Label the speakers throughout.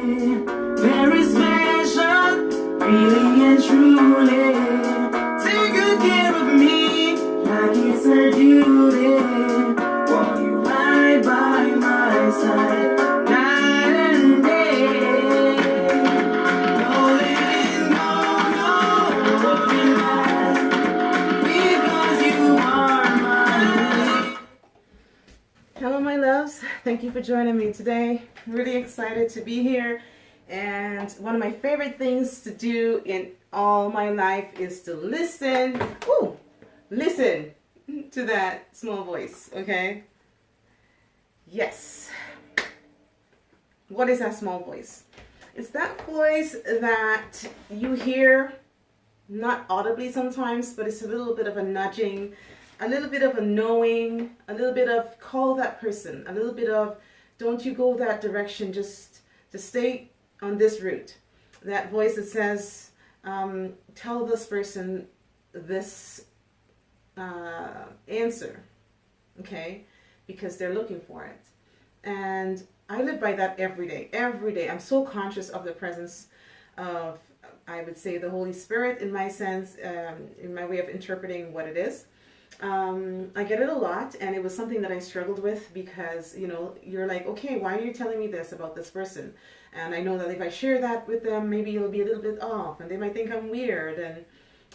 Speaker 1: very special, really and truly. Take good care of me, like it's a duty. While you ride by my side, night and day. No living, no looking back, because you are my. Hello, my loves. Thank you for joining me today. I'm really excited to be here. And one of my favorite things to do in all my life is to listen. Ooh, listen to that small voice, okay? Yes. What is that small voice? It's that voice that you hear, not audibly sometimes, but it's a little bit of a nudging, a little bit of a knowing, a little bit of call that person, a little bit of don't you go that direction, just stay on this route. That voice that says, tell this person this answer, okay? Because they're looking for it. And I live by that every day, every day. I'm so conscious of the presence of, I would say, the Holy Spirit in my sense, in my way of interpreting what it is. I get it a lot, and it was something that I struggled with because, you know, you're like, okay, why are you telling me this about this person? And I know that if I share that with them, maybe it'll be a little bit off, and they might think I'm weird, and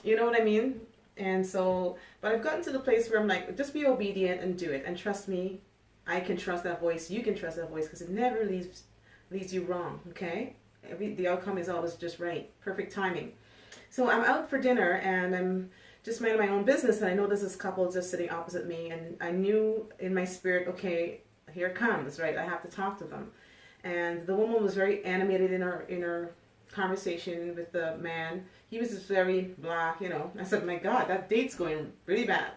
Speaker 1: you know what I mean? And so, but I've gotten to the place where I'm like, just be obedient and do it, and trust me, I can trust that voice, you can trust that voice, because it never leads you wrong, okay? The outcome is always just right, perfect timing. So I'm out for dinner, and I'm just minding my own business, and I noticed this couple just sitting opposite me, and I knew in my spirit, okay, here it comes, right? I have to talk to them. And the woman was very animated in her conversation with the man. He was just very blah, you know. I said, my God, that date's going really bad.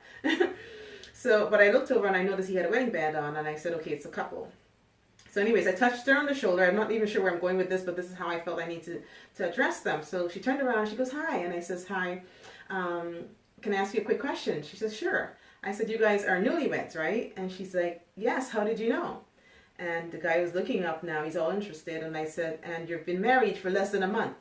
Speaker 1: So, but I looked over and I noticed he had a wedding band on, and I said, okay, it's a couple. So anyways, I touched her on the shoulder. I'm not even sure where I'm going with this, but this is how I felt I need to address them. So she turned around, she goes, hi. And I says, hi, can I ask you a quick question? She says, sure. I said, you guys are newlyweds, right? And she's like, yes, how did you know? And the guy was looking up now, he's all interested. And I said, and you've been married for less than a month.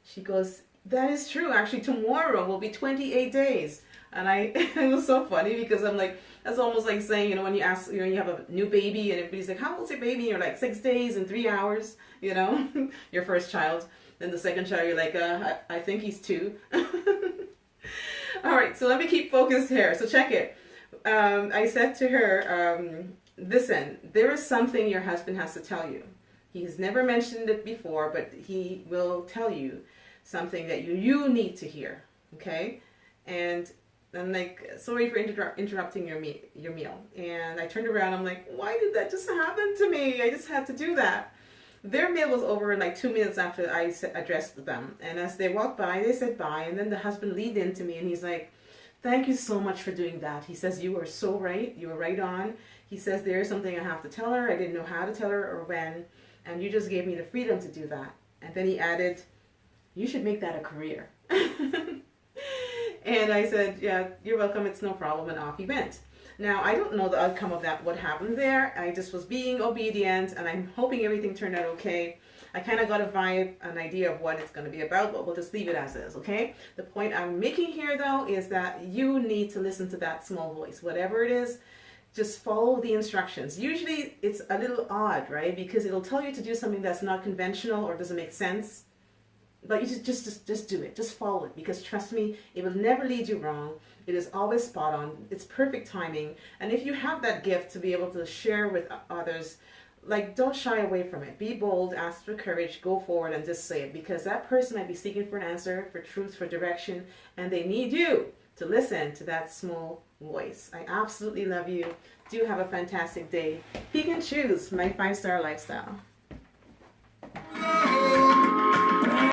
Speaker 1: She goes, that is true. Actually, tomorrow will be 28 days. And it was so funny because I'm like, that's almost like saying, you know, when you ask, you know, you have a new baby and everybody's like, how old's your baby? And you're like 6 days and 3 hours, you know, your first child. Then the second child, you're like, I think he's 2. All right, so let me keep focused here. So check it. I said to her, listen, there is something your husband has to tell you. He's never mentioned it before, but he will tell you something that you need to hear, okay? And I'm like, sorry for interrupting your meal. And I turned around, I'm like, why did that just happen to me? I just had to do that. Their meal was over in like 2 minutes after I addressed them. And as they walked by, they said bye. And then the husband leaned into me and he's like, thank you so much for doing that. He says, you were so right. You were right on. He says, there's something I have to tell her. I didn't know how to tell her or when. And you just gave me the freedom to do that. And then he added, you should make that a career. And I said, yeah, you're welcome. It's no problem. And off he went. Now, I don't know the outcome of that, what happened there. I just was being obedient, and I'm hoping everything turned out okay. I kind of got a vibe, an idea of what it's going to be about, but we'll just leave it as is, okay? The point I'm making here, though, is that you need to listen to that small voice. Whatever it is, just follow the instructions. Usually, it's a little odd, right? Because it'll tell you to do something that's not conventional or doesn't make sense. But you just do it. Just follow it. Because trust me, it will never lead you wrong. It is always spot on. It's perfect timing. And if you have that gift to be able to share with others, like, don't shy away from it. Be bold, ask for courage, go forward and just say it. Because that person might be seeking for an answer, for truth, for direction. And they need you to listen to that small voice. I absolutely love you. Do have a fantastic day. Pick and choose my 5-star lifestyle.